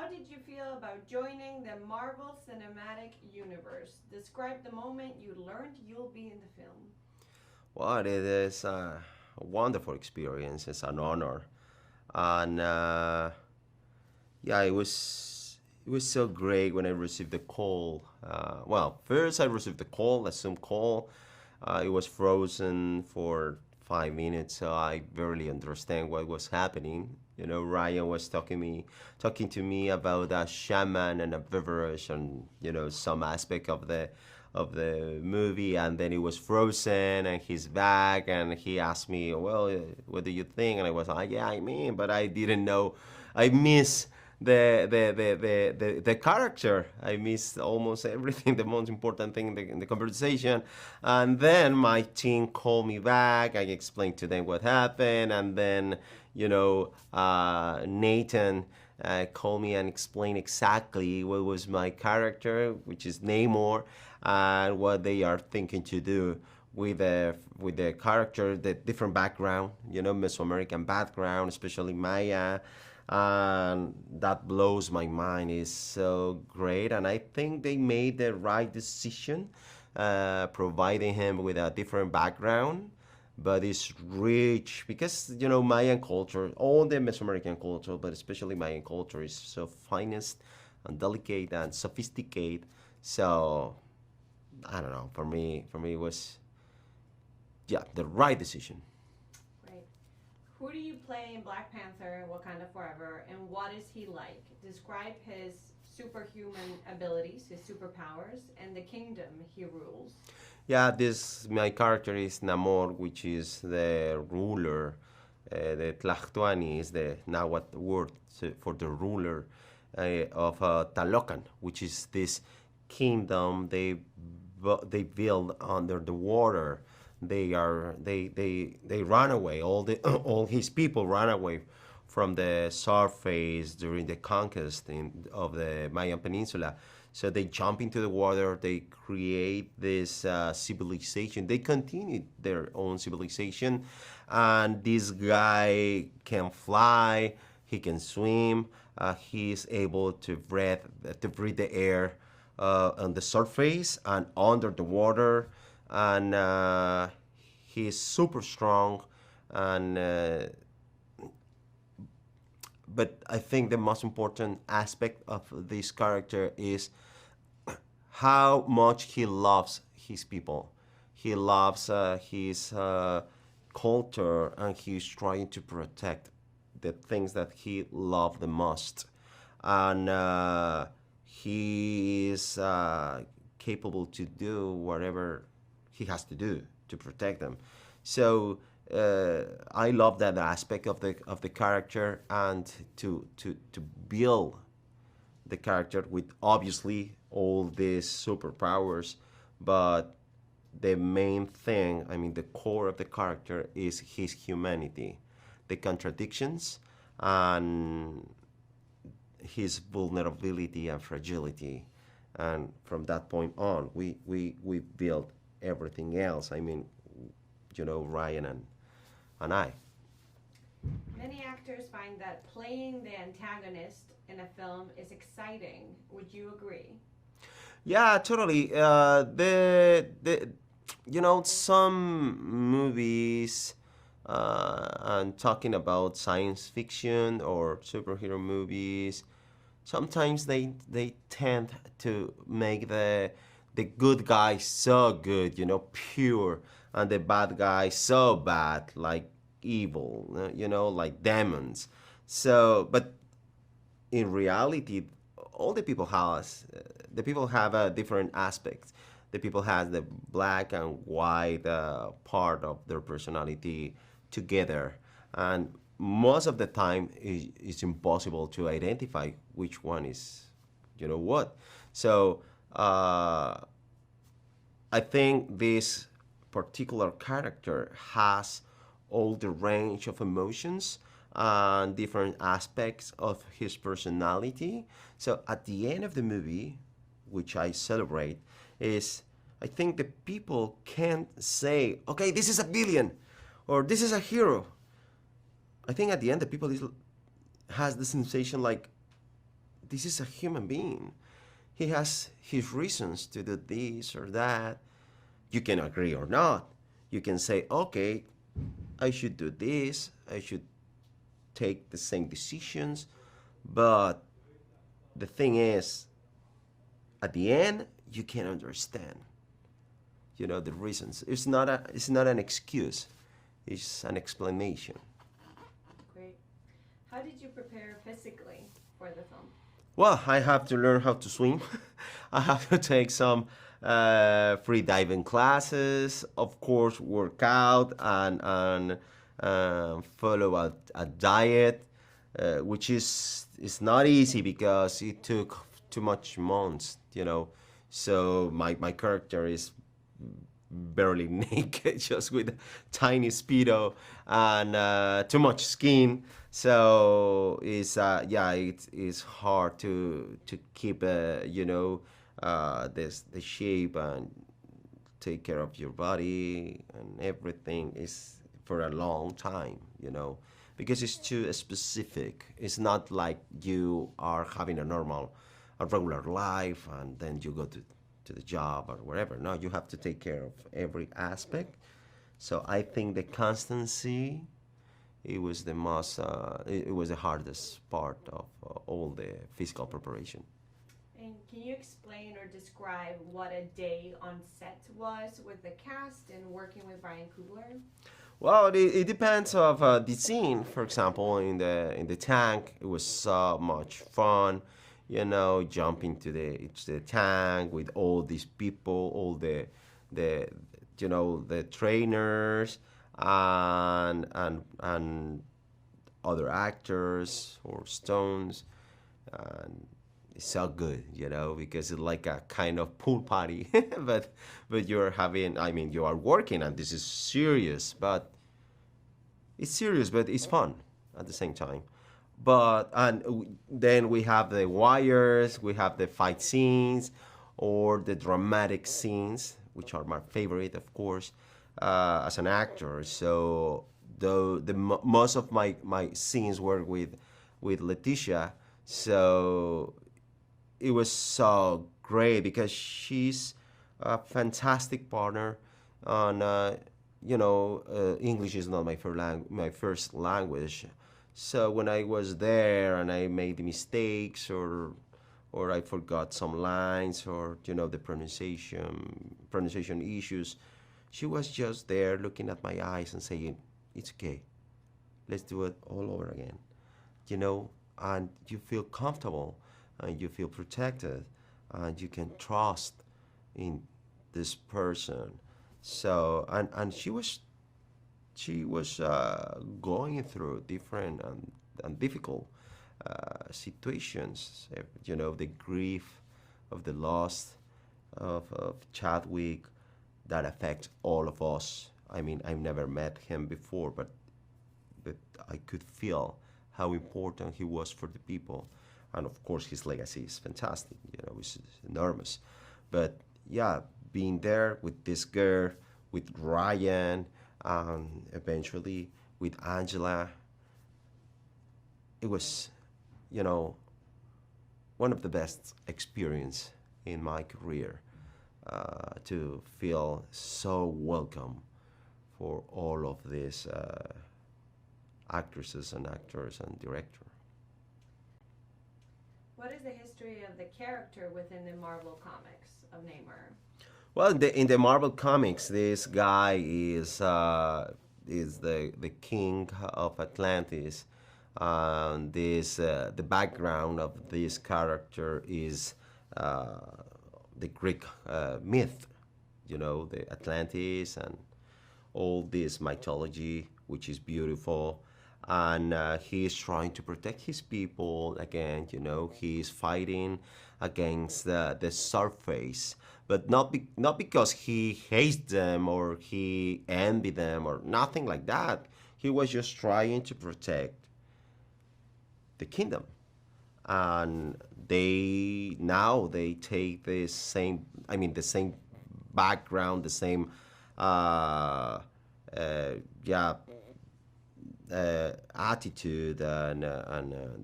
how did you feel about joining the Marvel Cinematic Universe? Describe the moment you learned you'll be in the film. Well, it is a wonderful experience. It's an honor, and yeah, it was so great when I received the call. Well, first I received the call, a Zoom call. It was frozen for 5 minutes, so I barely understand what was happening. Ryan was talking to me about a shaman and a beverage, and some aspect of the movie, and then it was frozen, and he's back, and he asked me, well, what do you think? And I was like, yeah, but I didn't know. I miss the character. I missed almost everything, the most important thing in the conversation. And then my team called me back. I explained to them what happened, and then Nathan called me and explained exactly what was my character, which is Namor, and what they are thinking to do with the character, the different background, Mesoamerican background, especially Maya, and that blows my mind. Is so great, and I think they made the right decision, providing him with a different background, but it's rich because Mayan culture, all the Mesoamerican culture, but especially Mayan culture, is so finest and delicate and sophisticated. So I don't know. For me, it was, yeah, the right decision. Right. Who do you play in Black Panther, Wakanda Forever, and what is he like? Describe his superhuman abilities, his superpowers, and the kingdom he rules. Yeah, this my character is Namor, which is the ruler. The Tlachtuani is the Nahuatl word for the ruler of Talocan, which is this kingdom they build under the water. They run away. All the all his people run away from the surface during the conquest of the Mayan Peninsula. So they jump into the water. They create this civilization. They continue their own civilization, and this guy can fly. He can swim. He's able to breathe the air on the surface and under the water, and he's super strong. And but I think the most important aspect of this character is how much he loves his people. He loves his culture, and he's trying to protect the things that he loved the most. And he is capable to do whatever he has to do to protect them. So I love that aspect of the character, and to build the character with obviously all these superpowers, but the main thing, I mean, the core of the character is his humanity, the contradictions, and his vulnerability and fragility. And from that point on, we build everything else. I mean, Ryan and I. Many actors find that playing the antagonist in a film is exciting. Would you agree? Yeah, totally. Some movies, and talking about science fiction or superhero movies, sometimes they tend to make the good guy so good, pure, and the bad guy so bad, like evil, like demons. So, but in reality, all the people have a different aspects. The people has the black and white part of their personality together, and most of the time it's impossible to identify which one is, what. So I think this particular character has all the range of emotions and different aspects of his personality. So at the end of the movie, which I celebrate, is I think the people can't say, okay, this is a villain or this is a hero. I think at the end, the people has the sensation like this is a human being. He has his reasons to do this or that. You can agree or not. You can say, okay, I should do this, I should take the same decisions, but the thing is, at the end, you can understand, the reasons. It's not an excuse. It's an explanation. Great. How did you prepare physically for the film? Well, I have to learn how to swim. I have to take some free diving classes, of course, work out and follow a diet, which is not easy because it took too much months, So my character is barely naked, just with a tiny speedo and too much skin. So it's hard to keep the shape and take care of your body and everything is for a long time, because it's too specific. It's not like you are having a regular life and then you go to the job or wherever. No, you have to take care of every aspect. So I think the constancy, it was the hardest part of all the physical preparation. And can you explain or describe what a day on set was with the cast and working with Ryan Coogler? Well, it depends of the scene. For example, in the tank, it was so much fun. Jumping to the tank with all these people, all the trainers and other actors or stones, and it's so good, because it's like a kind of pool party, but you're having, you are working and this is serious, but it's fun at the same time. Then we have the wires, we have the fight scenes, or the dramatic scenes, which are my favorite, of course, as an actor. So most of my scenes were with Leticia, so it was so great because she's a fantastic partner. And English is not my first language. So when I was there and I made mistakes or I forgot some lines or the pronunciation issues, she was just there looking at my eyes and saying, "It's okay. Let's do it all over again." And you feel comfortable and you feel protected and you can trust in this person. So and she was going through different and difficult situations. The grief of the loss of Chadwick that affects all of us. I've never met him before, but I could feel how important he was for the people. And of course, his legacy is fantastic. It's enormous. But yeah, being there with this girl, with Ryan, and eventually with Angela, it was, one of the best experience in my career, to feel so welcome for all of these actresses and actors and director. What is the history of the character within the Marvel comics of Namor? Well, in the Marvel comics, this guy is the king of Atlantis. The background of this character is the Greek myth, the Atlantis and all this mythology, which is beautiful. And he is trying to protect his people again. He is fighting against the surface, but not because he hates them or he envy them or nothing like that. He was just trying to protect the kingdom, and they take the same background, the same yeah attitude and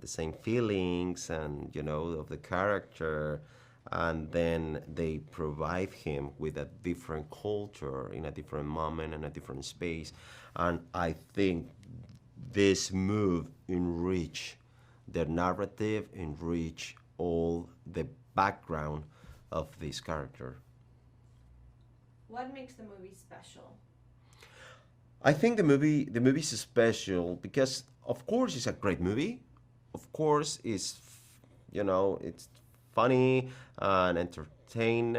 the same feelings and of the character, and then they provide him with a different culture in a different moment and a different space. And I think this move enrich the narrative, enrich all the background of this character. What makes the movie special? I think the movie is special because of course it's a great movie. Of course it's funny and entertaining,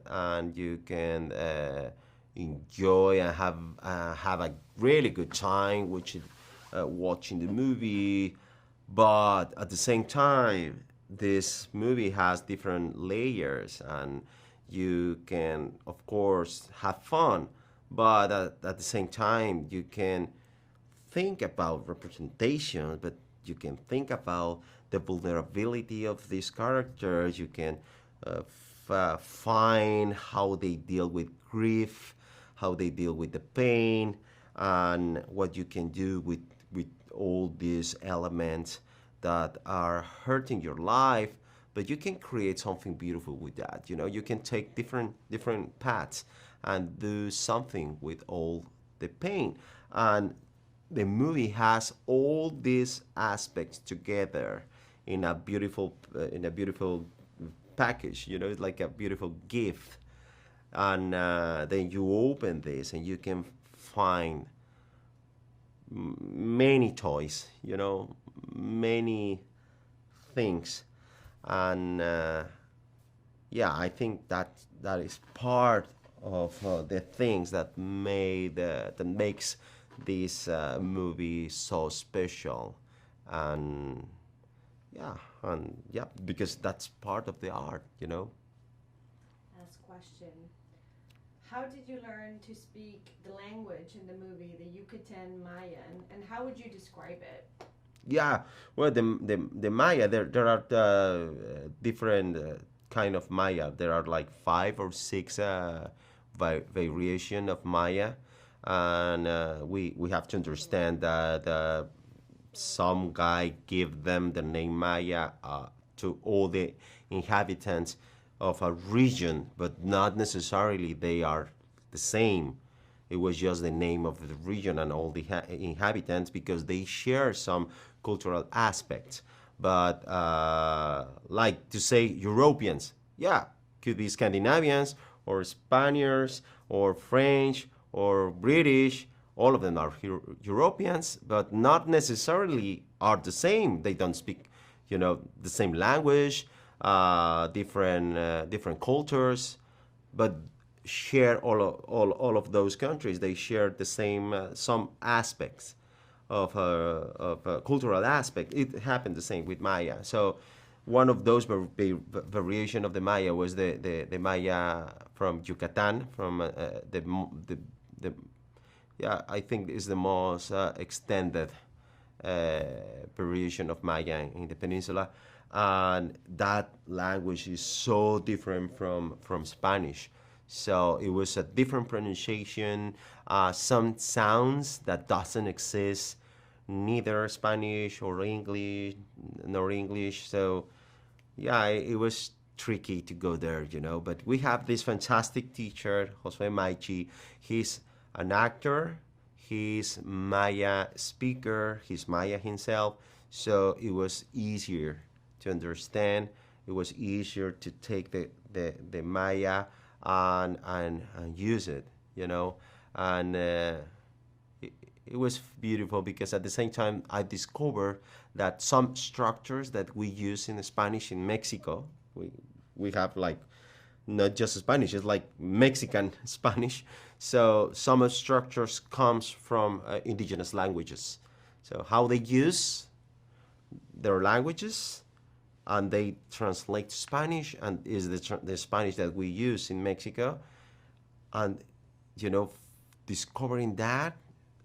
and you can enjoy and have a really good time watching the movie. But at the same time, this movie has different layers, and you can, of course, have fun, but at the same time, you can think about representation, but you can think about the vulnerability of these characters. You can find how they deal with grief, how they deal with the pain, and what you can do with all these elements that are hurting your life. But you can create something beautiful with that. You can take different paths and do something with all the pain. And the movie has all these aspects together in a beautiful package. It's like a beautiful gift. And then you open this and you can find many toys, many things. And yeah, I think that is part of the things that makes this movie so special. And yeah, because that's part of the art. Last question. How did you learn to speak the language in the movie, the Yucatan Mayan, and how would you describe it? Yeah, well, the Maya, there are different kind of Maya. There are like 5 or 6 variation of Maya, and we have to understand that some guy give them the name Maya to all the inhabitants of a region, but not necessarily they are the same. It was just the name of the region and all the inhabitants because they share some cultural aspects. But like to say Europeans, yeah, could be Scandinavians or Spaniards or French or British. All of them are Europeans, but not necessarily are the same. They don't speak, the same language, different cultures, but share all of those countries. They share the same some aspects of cultural aspect. It happened the same with Maya. So one of those variation of the Maya was the Maya from Yucatan, from the yeah, I think is the most extended variation of Maya in the peninsula, and that language is so different from Spanish. So it was a different pronunciation, some sounds that doesn't exist neither Spanish or English nor English. So yeah, it was tricky to go there. But we have this fantastic teacher, Jose Maichi. He's an actor, he's Maya speaker, he's Maya himself. So it was easier to understand. It was easier to take the Maya and use it. And it was beautiful because at the same time I discovered that some structures that we use in Spanish in Mexico, we have like not just Spanish, it's like Mexican Spanish. So some of structures comes from indigenous languages. So how they use their languages and they translate to Spanish and is the Spanish that we use in Mexico. And discovering that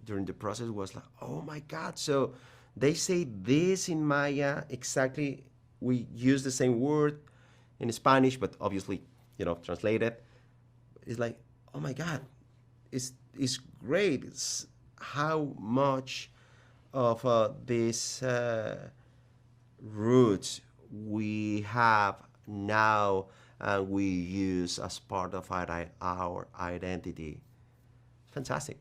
during the process was like, oh my God. So they say this in Maya exactly. We use the same word in Spanish, but obviously, translated. It's like, oh my God, it's great. It's how much of these roots we have now and we use as part of our identity. Fantastic.